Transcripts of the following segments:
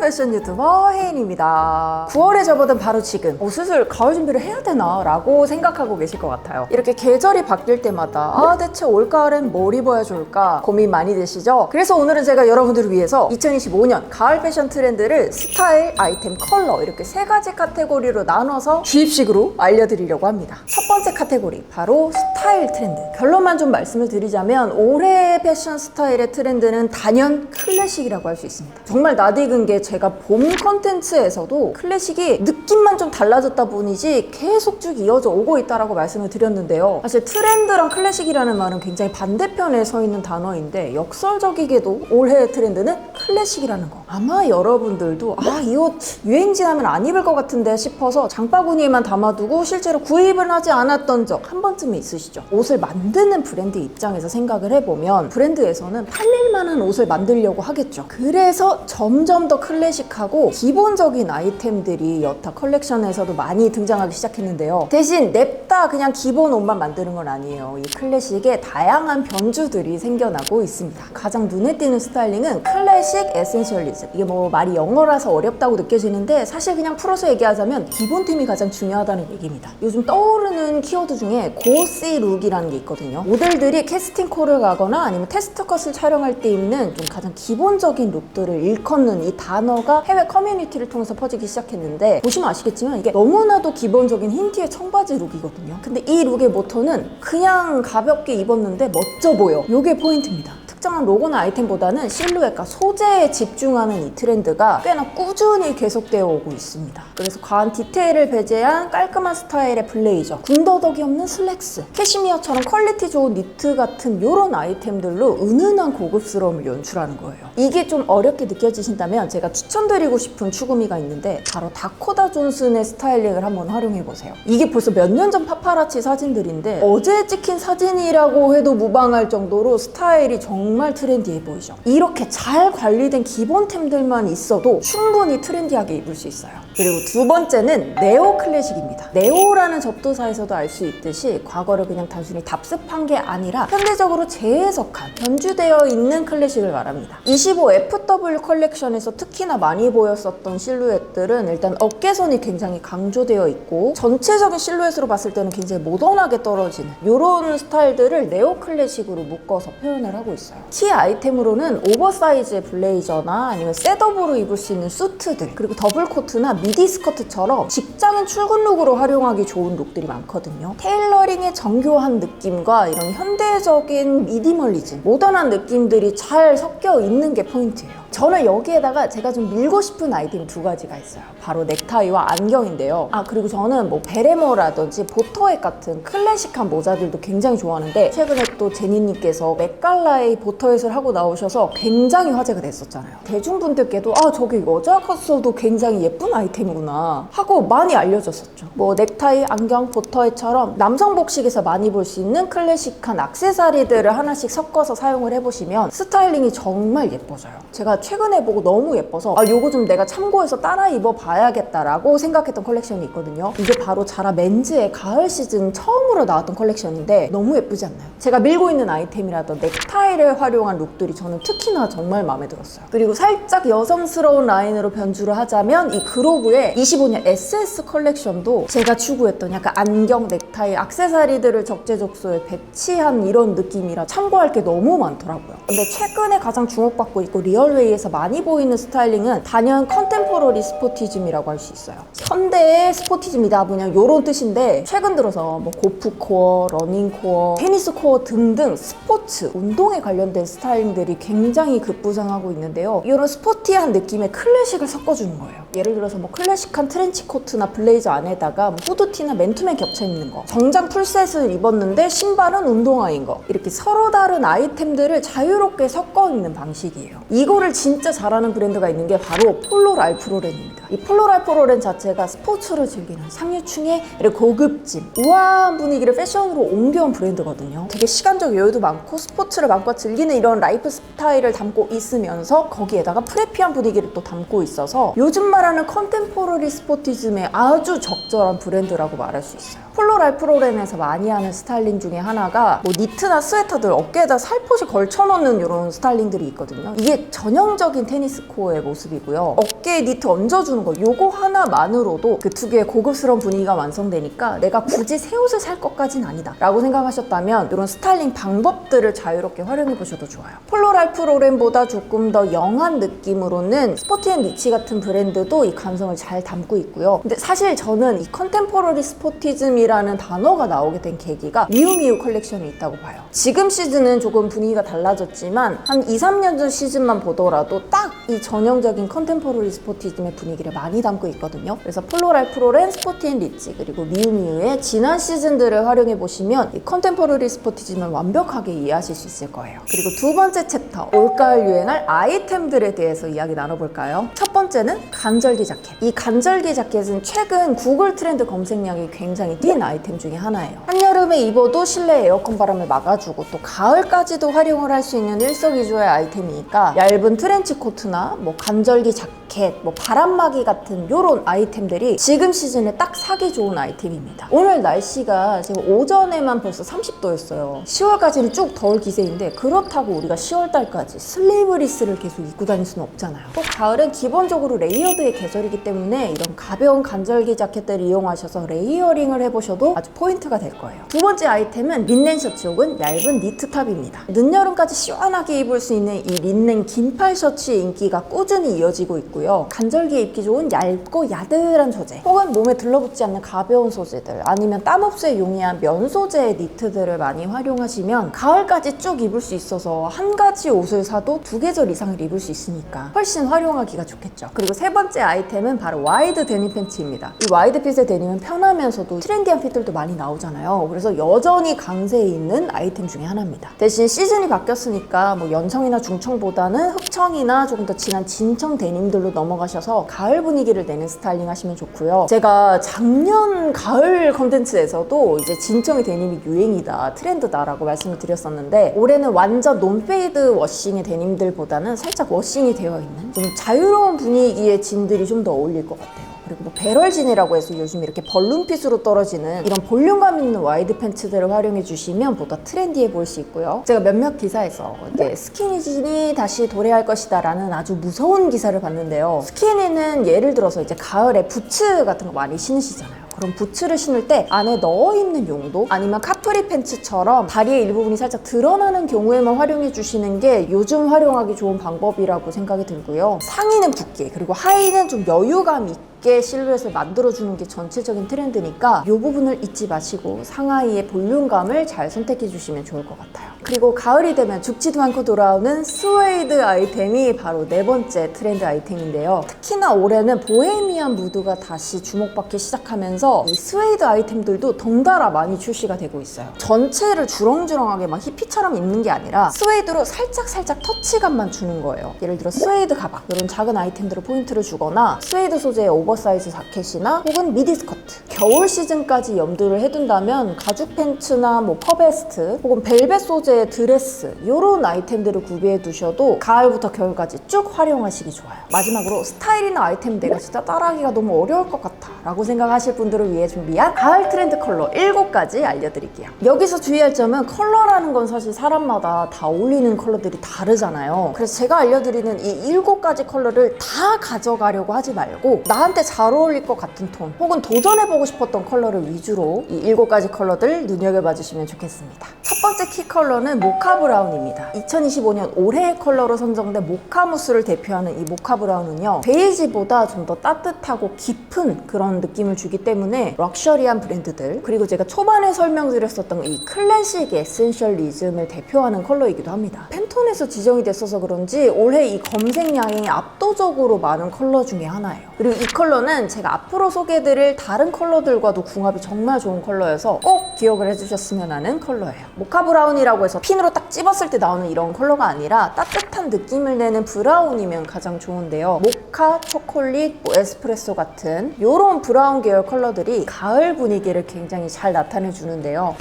패션 유튜버 혜인입니다. 9월에 접어든 바로 지금 슬슬 가을 준비를 해야 되나 라고 생각하고 계실 것 같아요. 이렇게 계절이 바뀔 때마다 대체 올가을엔 뭘 입어야 좋을까 고민 많이 되시죠? 그래서 오늘은 제가 여러분들을 위해서 2025년 가을 패션 트렌드를 스타일, 아이템, 컬러 이렇게 세 가지 카테고리로 나눠서 주입식으로 알려드리려고 합니다. 첫 번째 카테고리 바로 스타일 트렌드. 결론만 좀 말씀을 드리자면 올해의 패션 스타일의 트렌드는 단연 클래식이라고 할 수 있습니다. 정말 낯익은 게 제가 봄 컨텐츠에서도 클래식이 느낌만 좀 달라졌다 뿐이지 계속 쭉 이어져 오고 있다라고 말씀을 드렸는데요. 사실 트렌드랑 클래식이라는 말은 굉장히 반대편에 서 있는 단어인데 역설적이게도 올해의 트렌드는 클래식이라는 거. 아마 여러분들도 이 옷 유행 지나면 안 입을 것 같은데 싶어서 장바구니에만 담아두고 실제로 구입을 하지 않았던 적 한 번쯤은 있으시죠? 옷을 만드는 브랜드 입장에서 생각을 해보면 브랜드에서는 팔릴 만한 옷을 만들려고 하겠죠. 그래서 점점 더 클래식하고 기본적인 아이템들이 여타 컬렉션에서도 많이 등장하기 시작했는데요. 대신 냅다 그냥 기본 옷만 만드는 건 아니에요. 이 클래식에 다양한 변주들이 생겨나고 있습니다. 가장 눈에 띄는 스타일링은 클래식 에센셜리즘. 이게 뭐 말이 영어라서 어렵다고 느껴지는데 사실 그냥 풀어서 얘기하자면 기본템이 가장 중요하다는 얘기입니다. 요즘 떠오르는 키워드 중에 고시 룩이라는 게 있거든요. 모델들이 캐스팅 콜을 가거나 아니면 테스트 컷을 촬영할 때 입는 좀 가장 기본적인 룩들을 일컫는 이 단어가 해외 커뮤니티를 통해서 퍼지기 시작했는데 보시면 아시겠지만 이게 너무나도 기본적인 흰 티에 청바지 룩이거든요. 근데 이 룩의 모토는 그냥 가볍게 입었는데 멋져 보여. 요게 포인트입니다. 특정한 로고나 아이템보다는 실루엣과 소재에 집중하는 이 트렌드가 꽤나 꾸준히 계속되어 오고 있습니다. 그래서 과한 디테일을 배제한 깔끔한 스타일의 블레이저, 군더더기 없는 슬랙스, 캐시미어처럼 퀄리티 좋은 니트 같은 이런 아이템들로 은은한 고급스러움을 연출하는 거예요. 이게 좀 어렵게 느껴지신다면 제가 추천드리고 싶은 추구미가 있는데 바로 다코다 존슨의 스타일링을 한번 활용해보세요. 이게 벌써 몇 년 전 파파라치 사진들인데 어제 찍힌 사진이라고 해도 무방할 정도로 스타일이 정말 트렌디해 보이죠. 이렇게 잘 관리된 기본템들만 있어도 충분히 트렌디하게 입을 수 있어요. 그리고 두 번째는 네오 클래식입니다. 네오라는 접두사에서도 알 수 있듯이 과거를 그냥 단순히 답습한 게 아니라 현대적으로 재해석한, 변주되어 있는 클래식을 말합니다. 25FW 컬렉션에서 특히나 많이 보였었던 실루엣들은 일단 어깨선이 굉장히 강조되어 있고 전체적인 실루엣으로 봤을 때는 굉장히 모던하게 떨어지는 이런 스타일들을 네오 클래식으로 묶어서 표현을 하고 있어요. 키 아이템으로는 오버사이즈의 블레이저나 아니면 셋업으로 입을 수 있는 수트들, 그리고 더블 코트나 미디 스커트처럼 직장인 출근 룩으로 활용하기 좋은 룩들이 많거든요. 테일러링의 정교한 느낌과 이런 현대적인 미니멀리즘, 모던한 느낌들이 잘 섞여 있는 게 포인트예요. 저는 여기에다가 제가 좀 밀고 싶은 아이템 두 가지가 있어요. 바로 넥타이와 안경인데요. 그리고 저는 뭐 베레모라든지 보터햇 같은 클래식한 모자들도 굉장히 좋아하는데 최근에 또 제니님께서 맥갈라의 보터햇을 하고 나오셔서 굉장히 화제가 됐었잖아요. 대중분들께도 저게 여자가 써도 굉장히 예쁜 아이템이구나 하고 많이 알려졌었죠. 뭐 넥타이, 안경, 보터햇처럼 남성 복식에서 많이 볼 수 있는 클래식한 액세서리들을 하나씩 섞어서 사용을 해보시면 스타일링이 정말 예뻐져요. 제가 최근에 보고 너무 예뻐서 요거 좀 내가 참고해서 따라 입어봐야겠다라고 생각했던 컬렉션이 있거든요. 이게 바로 자라 맨즈의 가을 시즌 처음으로 나왔던 컬렉션인데 너무 예쁘지 않나요? 제가 밀고 있는 아이템이라던 넥타이를 활용한 룩들이 저는 특히나 정말 마음에 들었어요. 그리고 살짝 여성스러운 라인으로 변주를 하자면 이 그로브의 25년 SS 컬렉션도 제가 추구했던 약간 안경, 넥타이, 액세서리들을 적재적소에 배치한 이런 느낌이라 참고할 게 너무 많더라고요. 근데 최근에 가장 주목받고 있고 리얼웨이에서 많이 보이는 스타일링은 단연 컨템포러리 스포티즘이라고 할 수 있어요. 현대의 스포티즘이다 그냥 이런 뜻인데 최근 들어서 뭐 고프코어, 러닝코어, 테니스코어 등등 스포츠, 운동에 관련된 스타일링들이 굉장히 급부상하고 있는데요. 이런 스포티한 느낌의 클래식을 섞어주는 거예요. 예를 들어서 뭐 클래식한 트렌치코트나 블레이저 안에다가 뭐 후드티나 맨투맨 겹쳐 입는 거, 정장 풀셋을 입었는데 신발은 운동화인 거, 이렇게 서로 다른 아이템들을 자유롭게 섞어 입는 방식이에요. 이거를 진짜 잘하는 브랜드가 있는 게 바로 폴로 랄프 로렌입니다. 이 폴로 랄프 로렌 자체가 스포츠를 즐기는 상류층의 고급짐, 우아한 분위기를 패션으로 옮겨온 브랜드거든요. 되게 시간적 여유도 많고 스포츠를 마음껏 즐기는 이런 라이프 스타일을 담고 있으면서 거기에다가 프레피한 분위기를 또 담고 있어서 요즘 말하는 컨템포러리 스포티즘에 아주 적절한 브랜드라고 말할 수 있어요. 폴로 랄프 로렌에서 많이 하는 스타일링 중에 하나가 뭐 니트나 스웨터들 어깨에다 살포시 걸쳐놓는 이런 스타일링들이 있거든요. 이게 전형적인 테니스 코어의 모습이고요. 어깨에 니트 얹어주는 거 요거 하나만으로도 그 특유의 고급스러운 분위기가 완성되니까 내가 굳이 새 옷을 살 것까진 아니다 라고 생각하셨다면 이런 스타일링 방법들을 자유롭게 활용해 보셔도 좋아요. 폴로 랄프 로렌보다 조금 더 영한 느낌으로는 스포티앤리치 같은 브랜드도 이 감성을 잘 담고 있고요. 근데 사실 저는 이 컨템포러리 스포티즘이라는 단어가 나오게 된 계기가 미우미우 컬렉션이 있다고 봐요. 지금 시즌은 조금 분위기가 달라졌지만 한 2, 3년 전 시즌만 보더라도 딱 이 전형적인 컨템포러리 스포티즘의 분위기를 많이 담고 있거든요. 그래서 폴로 랄프 로렌, 스포티앤리치 그리고 미우미우의 지난 시즌들을 활용해 보시면 이 컨템포러리 스포티즘을 완벽하게 이해하실 수 있을 거예요. 그리고 두 번째 챕터, 올가을 유행할 아이템들에 대해서 이야기 나눠볼까요? 첫 번째는 간절기 자켓. 이 간절기 자켓은 최근 구글 트렌드 검색량이 굉장히 뛴 아이템 중에 하나예요. 한여름에 입어도 실내 에어컨 바람을 막아주고 또 가을까지도 활용을 할 수 있는 일석이조의 아이템이니까 얇은 트렌치 코트나 뭐 간절기 자켓, 뭐 바람막이 같은 이런 아이템들이 지금 시즌에 딱 사기 좋은 아이템입니다. 오늘 날씨가 지금 오전에만 벌써 30도였어요. 10월까지는 쭉 더울 기세인데 그렇다고 우리가 10월달까지 슬리브리스를 계속 입고 다닐 수는 없잖아요. 또 가을은 기본적으로 레이어드의 계절이기 때문에 이런 가벼운 간절기 자켓들을 이용하셔서 레이어링을 해보셔도 아주 포인트가 될 거예요. 두 번째 아이템은 린넨 셔츠 혹은 얇은 니트 탑입니다. 늦여름까지 시원하게 입을 수 있는 이 린넨 긴팔 셔츠의 인기가 꾸준히 이어지고 있고요. 간절기에 입기 좋은 얇고 야들한 소재 혹은 몸에 들러붙지 않는 가벼운 소재들 아니면 땀 흡수에 용이한 면 소재의 니트들을 많이 활용하시면 가을까지 쭉 입을 수 있어서 한 가지 옷을 사도 두 계절 이상을 입을 수 있으니까 훨씬 활용하기가 좋겠죠. 그리고 세 번째 아이템은 바로 와이드 데님 팬츠입니다. 이 와이드 핏의 데님은 편하면서도 트렌디한 핏들도 많이 나오잖아요. 그래서 여전히 강세에 있는 아이템 중에 하나입니다. 대신 시즌이 바뀌었으니까 뭐 연청이나 중청보다는 흑청이나 조금 더 진한 진청 데님들로 넘어가셔서 가을 분위기를 내는 스타일링 하시면 좋고요. 제가 작년 가을 컨텐츠에서도 이제 진청의 데님이 유행이다, 트렌드다라고 말씀을 드렸었는데 올해는 완전 논페이드 워싱의 데님들보다는 살짝 워싱이 되어 있는 좀 자유로운 분위기의 진들이 좀 더 어울릴 것 같아요. 그리고 뭐 배럴진이라고 해서 요즘 이렇게 벌룬핏으로 떨어지는 이런 볼륨감 있는 와이드 팬츠들을 활용해 주시면 보다 트렌디해 보일 수 있고요. 제가 몇몇 기사에서 이제 스키니진이 다시 도래할 것이다 라는 아주 무서운 기사를 봤는데요. 스키니는 예를 들어서 이제 가을에 부츠 같은 거 많이 신으시잖아요. 그럼 부츠를 신을 때 안에 넣어 입는 용도 아니면 카프리 팬츠처럼 다리의 일부분이 살짝 드러나는 경우에만 활용해 주시는 게 요즘 활용하기 좋은 방법이라고 생각이 들고요. 상의는 붓게 그리고 하의는 좀 여유감 있게 실루엣을 만들어주는 게 전체적인 트렌드니까 이 부분을 잊지 마시고 상하이의 볼륨감을 잘 선택해 주시면 좋을 것 같아요. 그리고 가을이 되면 죽지도 않고 돌아오는 스웨이드 아이템이 바로 네 번째 트렌드 아이템인데요. 특히나 올해는 보헤미안 무드가 다시 주목받기 시작하면서 이 스웨이드 아이템들도 덩달아 많이 출시가 되고 있어요. 전체를 주렁주렁하게 막 히피처럼 입는 게 아니라 스웨이드로 살짝 터치감만 주는 거예요. 예를 들어 스웨이드 가방 이런 작은 아이템들을 포인트를 주거나 스웨이드 소재의 오버사이즈 자켓이나 혹은 미디 스커트 겨울 시즌까지 염두를 해둔다면 가죽 팬츠나 뭐 퍼베스트 혹은 벨벳 소재의 드레스 이런 아이템들을 구비해 두셔도 가을부터 겨울까지 쭉 활용하시기 좋아요. 마지막으로 스타일이나 아이템 내가 진짜 따라하기가 너무 어려울 것 같아 라고 생각하실 분들을 위해 준비한 가을 트렌드 컬러 7가지 알려드릴게요. 여기서 주의할 점은 컬러라는 건 사실 사람마다 다 어울리는 컬러들이 다르잖아요. 그래서 제가 알려드리는 이 7가지 컬러를 다 가져가려고 하지 말고 나한테 잘 어울릴 것 같은 톤 혹은 도전해보고 싶었던 컬러를 위주로 이 7가지 컬러들 눈여겨봐 주시면 좋겠습니다. 첫 번째 키 컬러는 모카 브라운입니다. 2025년 올해의 컬러로 선정된 모카무스를 대표하는 이 모카 브라운은요, 베이지보다 좀 더 따뜻하고 깊은 그런 느낌을 주기 때문에 럭셔리한 브랜드들 그리고 제가 초반에 설명드렸었던 이 클래식 에센셜리즘을 대표하는 컬러이기도 합니다. 팬톤에서 지정이 됐어서 그런지 올해 이 검색량이 압도적으로 많은 컬러 중에 하나예요. 그리고 이 컬러는 제가 앞으로 소개해드릴 다른 컬러들과도 궁합이 정말 좋은 컬러여서 꼭 기억을 해주셨으면 하는 컬러예요. 모카 브라운이라고 해서 핀으로 딱 찝었을 때 나오는 이런 컬러가 아니라 따뜻한 느낌을 내는 브라운이면 가장 좋은데요. 모카, 초콜릿, 뭐 에스프레소 같은 이런 브라운 계열 컬러들이 가을 분위기를 굉장히 잘 나타내 주는데요.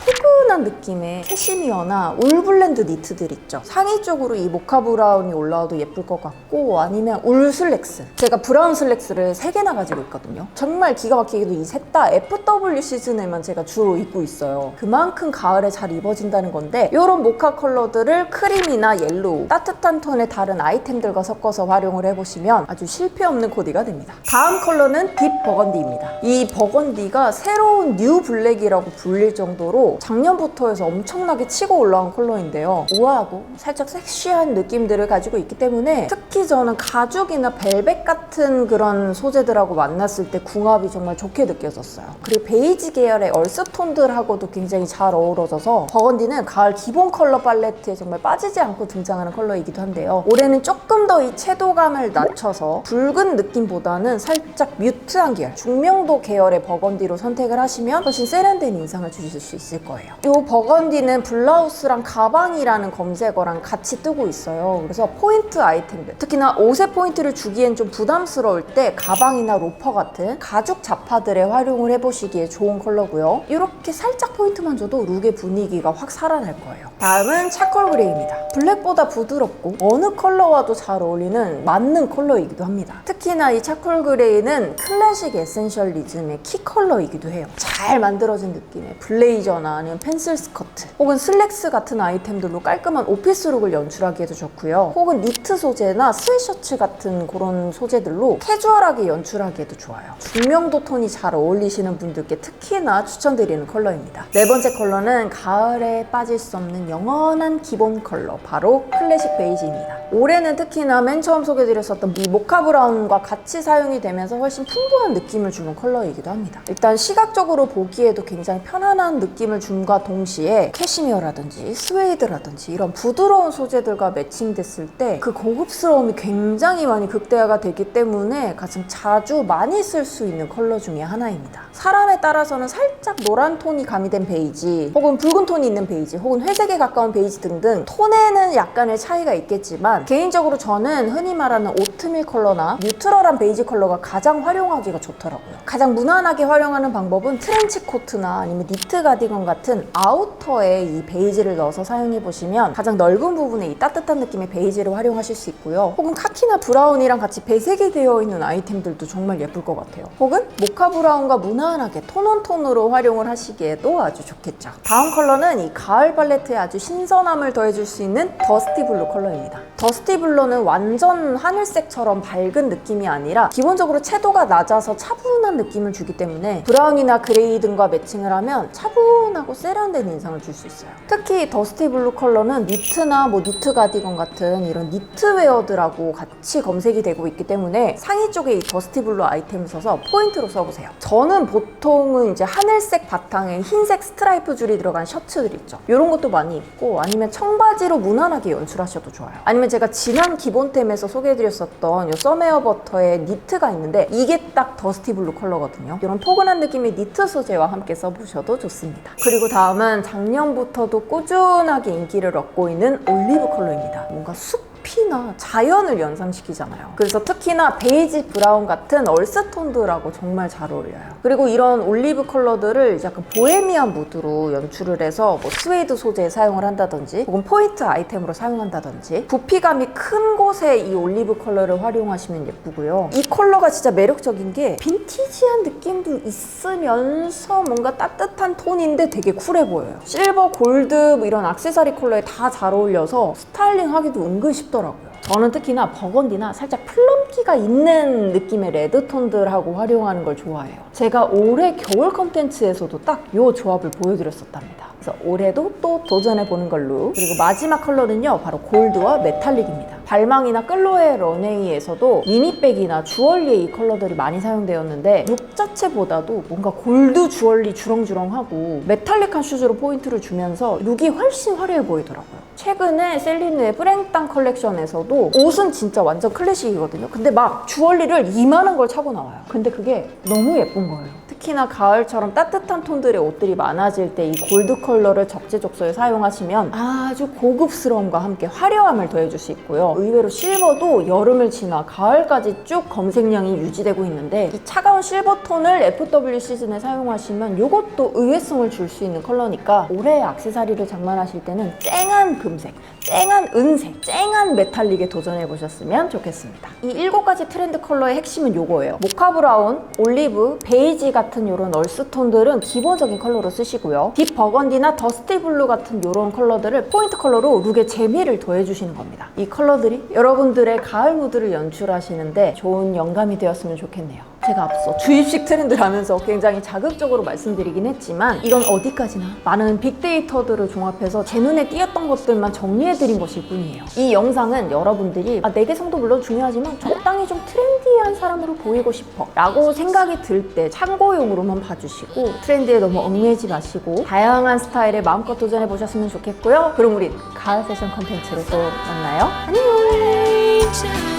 포근한 느낌의 캐시미어나 울 블렌드 니트들 있죠. 상의 쪽으로 이 모카 브라운이 올라와도 예쁠 것 같고, 아니면 울 슬랙스. 제가 브라운 슬랙스를 3개나 가지고 있거든요. 정말 기가 막히게도 이 셋 다 FW 시즌에만 제가 주로 입고 있어요. 그만큼 가을에 잘 입어진다는 건데, 이런 모카 컬러들을 크림이나 옐로우, 따뜻한 톤의 다른 아이템들과 섞어서 활용을 해보시면 아주 실패 없는 코디가 됩니다. 다음 컬러는 딥 버건디입니다. 이 버건디가 새로운 뉴 블랙이라고 불릴 정도로 작년부터 해서 엄청나게 치고 올라온 컬러인데요. 우아하고 살짝 섹시한 느낌들을 가지고 있기 때문에 특히 저는 가죽이나 벨벳 같은 그런 소재들하고 만났을 때 궁합이 정말 좋게 느껴졌어요. 그리고 베이지 계열의 얼스톤들하고도 굉장히 잘 어우러져서 버건디는 가을 기본 컬러 팔레트에 정말 빠지지 않고 등장하는 컬러이기도 한데요. 올해는 조금 더 이 채도감을 낮춰서 붉은 느낌보다는 살짝 뮤트한 계열, 중명도 계열의 버건디로 선택을 하시면 훨씬 세련된 인상을 주실 수 있을 거예요. 이 버건디는 블라우스랑 가방이라는 검색어랑 같이 뜨고 있어요. 그래서 포인트 아이템들, 특히나 옷에 포인트를 주기엔 좀 부담스러울 때 가방이나 로퍼 같은 가죽 자파들에 활용을 해보시기에 좋은 컬러고요. 이렇게 살짝 포인트만 줘도 룩의 분위기가 확 살아날 거예요. 다음은 차콜 그레이입니다. 블랙보다 부드럽고 어느 컬러와도 잘 어울리는 맞는 컬러이기도 합니다. 특히나 이 차콜 그레이는 클래식 에센셜리즘의 키 컬러이기도 해요. 잘 만들어진 느낌의 블레이저나 아니면 펜슬 스커트 혹은 슬랙스 같은 아이템들로 깔끔한 오피스룩을 연출하기에도 좋고요. 혹은 니트 소재나 스웨셔츠 같은 그런 소재들로 캐주얼하게 연출하기에도 좋아요. 중명도 톤이 잘 어울리시는 분들께 특히나 추천드리는 컬러입니다. 네 번째 컬러는 가을에 빠질 수 없는 영원한 기본 컬러, 바로 클래식 베이지입니다. 올해는 특히나 맨 처음 소개드렸었던 이 모카 브라운과 같이 사용이 되면서 훨씬 풍부한 느낌을 주는 컬러이기도 합니다. 일단 시각적으로 보기에도 굉장히 편안한 느낌을 줌과 동시에 캐시미어라든지 스웨이드라든지 이런 부드러운 소재들과 매칭됐을 때 그 고급스러움이 굉장히 많이 극대화가 되기 때문에 가장 자주 많이 쓸 수 있는 컬러 중에 하나입니다. 사람에 따라서는 살짝 노란 톤이 가미된 베이지, 혹은 붉은 톤이 있는 베이지, 혹은 회색에 가까운 베이지 등등 톤에는 약간의 차이가 있겠지만, 개인적으로 저는 흔히 말하는 오트밀 컬러나 뉴트럴한 베이지 컬러가 가장 활용하기가 좋더라고요. 가장 무난하게 활용하는 방법은 트렌치 코트나 아니면 니트 가디건 같은 아우터에 이 베이지를 넣어서 사용해보시면 가장 넓은 부분에 이 따뜻한 느낌의 베이지를 활용하실 수 있고요. 혹은 카키나 브라운이랑 같이 배색이 되어 있는 아이템들도 정말 예쁠 것 같아요. 혹은 모카 브라운과 무난하게 톤온톤으로 활용을 하시기에도 아주 좋겠죠. 다음 컬러는 이 가을 팔레트에 아주 신선함을 더해줄 수 있는 더스티 블루 컬러입니다. 더스티 블루는 완전 하늘색처럼 밝은 느낌이 아니라 기본적으로 채도가 낮아서 차분한 느낌을 주기 때문에 브라운이나 그레이 등과 매칭을 하면 차분하고 세련된 인상을 줄 수 있어요. 특히 더스티 블루 컬러는 니트나 니트 가디건 같은 이런 니트웨어들하고 같이 검색이 되고 있기 때문에 상의 쪽에 이 더스티 블루 아이템을 써서 포인트로 써보세요. 저는 보통은 이제 하늘색 바탕에 흰색 스트라이프 줄이 들어간 셔츠들 있죠. 이런 것도 많이 입고, 아니면 청바지로 무난하게 연출하셔도 좋아요. 아니면 제가 지난 기본템에서 소개해드렸었던 이 썸웨어 버터의 니트가 있는데, 이게 딱 더스티 블루 컬러거든요. 이런 포근한 느낌의 니트 소재와 함께 써보셔도 좋습니다. 그리고 다음은 작년부터도 꾸준하게 인기를 얻고 있는 올리브 컬러입니다. 뭔가 숲이나 자연을 연상시키잖아요. 그래서 특히나 베이지 브라운 같은 얼스톤들하고 정말 잘 어울려요. 그리고 이런 올리브 컬러들을 약간 보헤미안 무드로 연출을 해서 스웨이드 소재에 사용을 한다든지, 혹은 포인트 아이템으로 사용한다든지, 부피감이 큰 곳에 이 올리브 컬러를 활용하시면 예쁘고요. 이 컬러가 진짜 매력적인 게 빈티지한 느낌도 있으면서 뭔가 따뜻한 톤인데 되게 쿨해 보여요. 실버, 골드 이런 액세서리 컬러에 다 잘 어울려서 스타일링 하기도 은근 쉽더라고요. 저는 특히나 버건디나 살짝 플럼기가 있는 느낌의 레드톤들하고 활용하는 걸 좋아해요. 제가 올해 겨울 컨텐츠에서도 딱 이 조합을 보여드렸었답니다. 그래서 올해도 또 도전해보는 걸로. 그리고 마지막 컬러는요, 바로 골드와 메탈릭입니다. 발망이나 끌로의 런웨이에서도 미니백이나 주얼리에 이 컬러들이 많이 사용되었는데, 룩 자체보다도 뭔가 골드 주얼리 주렁주렁하고 메탈릭한 슈즈로 포인트를 주면서 룩이 훨씬 화려해 보이더라고요. 최근에 셀리누의 뿌랭땅 컬렉션에서도 옷은 진짜 완전 클래식이거든요. 근데 막 주얼리를 이만한 걸 차고 나와요. 근데 그게 너무 예쁜 거예요. 특히나 가을처럼 따뜻한 톤들의 옷들이 많아질 때 이 골드 컬러를 적재적소에 사용하시면 아주 고급스러움과 함께 화려함을 더해줄 수 있고요. 의외로 실버도 여름을 지나 가을까지 쭉 검색량이 유지되고 있는데 이 차가운 실버 톤을 FW 시즌에 사용하시면 이것도 의외성을 줄 수 있는 컬러니까 올해 액세서리를 장만하실 때는 쨍한 금색, 쨍한 은색, 쨍한 메탈릭에 도전해보셨으면 좋겠습니다. 이 7가지 트렌드 컬러의 핵심은 이거예요. 모카 브라운, 올리브, 베이지 같은 이런 얼스톤들은 기본적인 컬러로 쓰시고요. 딥 버건디나 더스티 블루 같은 이런 컬러들을 포인트 컬러로 룩에 재미를 더해주시는 겁니다. 이 컬러들이 여러분들의 가을 무드를 연출하시는데 좋은 영감이 되었으면 좋겠네요. 제가 앞서 주입식 트렌드를 하면서 굉장히 자극적으로 말씀드리긴 했지만 이건 어디까지나 많은 빅데이터들을 종합해서 제 눈에 띄었던 것들만 정리해드린 것일 뿐이에요. 이 영상은 여러분들이 내 개성도 물론 중요하지만 적당히 좀 트렌디한 사람으로 보이고 싶어 라고 생각이 들 때 참고용으로만 봐주시고 트렌드에 너무 얽매이지 마시고 다양한 스타일에 마음껏 도전해보셨으면 좋겠고요. 그럼 우리 가을 패션 컨텐츠로 또 만나요. 안녕!